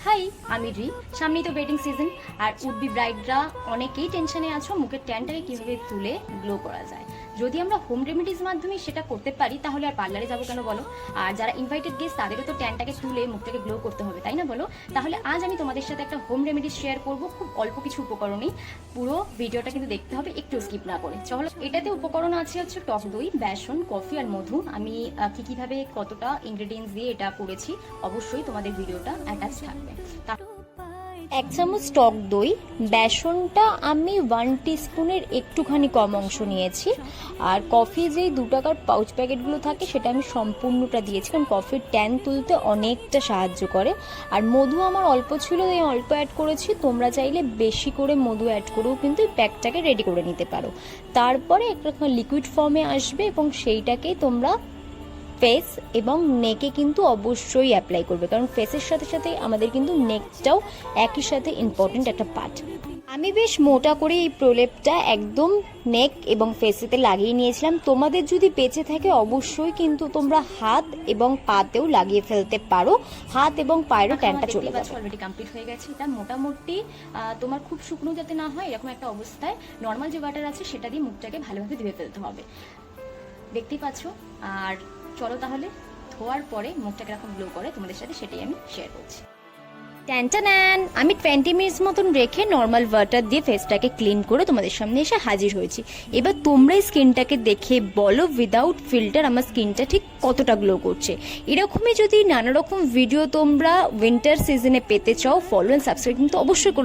High, আমি রি। সামনেই তো ওয়েডিং সিজন, আর উড বি ব্রাইডরা অনেকেই টেনশনে আছো মুখের ট্যানটাকে কিভাবে তুলে গ্লো করা যায়। যদি আমরা হোম রেমেডিজ মাধ্যমে সেটা করতে পারি তাহলে আর পার্লারে যাবো কেন বলো? আর যারা ইনভাইটেড গেস্ট তাদেরও তো ট্যানটাকে তুলে মুখটাকে গ্লো করতে হবে, তাই না বলো? তাহলে আজ আমি তোমাদের সাথে একটা হোম রেমেডিজ শেয়ার করবো, খুব অল্প কিছু উপকরণেই। পুরো ভিডিওটা কিন্তু দেখতে হবে, একটু স্কিপ না করে। চলো, এটাতে উপকরণ আছে হচ্ছে টক দই, বেসন, কফি আর মধু। আমি কিভাবে কতটা ইনগ্রেডিয়েন্টস দিয়ে এটা করেছি অবশ্যই তোমাদের ভিডিওটা অ্যাটাচ থাকবে। 1 চামচ টক দই, বেসনটা আমি 1 টিস্পুনের একটুখানি কম অংশ নিয়েছি, আর কফি যেই 2 টাকার পাউচ প্যাকেটগুলো থাকে সেটা আমি সম্পূর্ণটা দিয়েছি, কারণ কফির ট্যান তুলতে অনেকটা সাহায্য করে। আর মধু আমার অল্প ছিল, তাই অল্প অ্যাড করেছি। তোমরা চাইলে বেশি করে মধু অ্যাড করেও কিন্তু এই প্যাকটাকে রেডি করে নিতে পারো। তারপরে একটা লিকুইড ফর্মে আসবে এবং সেইটাকেই তোমরা ফেস এবং নেকে কিন্তু অবশ্যই অ্যাপ্লাই করবে, কারণ ফেসের সাথে সাথে আমাদের কিন্তু নেকটাও একই সাথে ইম্পর্টেন্ট একটা পার্ট। আমি বেশ মোটা করে এই প্রলেপটা একদম নেক এবং ফেসেতে লাগিয়ে নিয়েছিলাম। তোমাদের যদি বেঁচে থাকে অবশ্যই কিন্তু তোমরা হাত এবং পাতেও লাগিয়ে ফেলতে পারো, হাত এবং পায়েরও ট্যানটা চলে যাবে। অলরেডি কমপ্লিট হয়ে গেছে। এটা মোটামুটি তোমার খুব শুকনো যাতে না হয় এরকম একটা অবস্থায় নর্মাল যে ওয়াটার আছে সেটা দিয়ে মুখটাকে ভালোভাবে ধুয়ে ফেলতে হবে, দেখতেই পাচ্ছ। আর চলো তাহলে ধোয়ার পরে মুখটাকে এরকম গ্লো করে তোমাদের সাথে সেটাই আমি শেয়ার করছি। ট্যান আমি 20 মিনিটস মতন রেখে নর্মাল ওয়াটার দিয়ে ফেসটাকে ক্লিন করে তোমাদের সামনে এসে হাজির হয়েছি। এবার তোমরা স্কিনটাকে দেখে বলো উইদাউট ফিল্টার আমার স্কিনটা ঠিক কতটা গ্লো করছে। এরকমই যদি নানা রকম ভিডিও তোমরা উইন্টার সিজনে পেতে চাও, ফলো অ্যান্ড সাবস্ক্রাইব কিন্তু অবশ্যই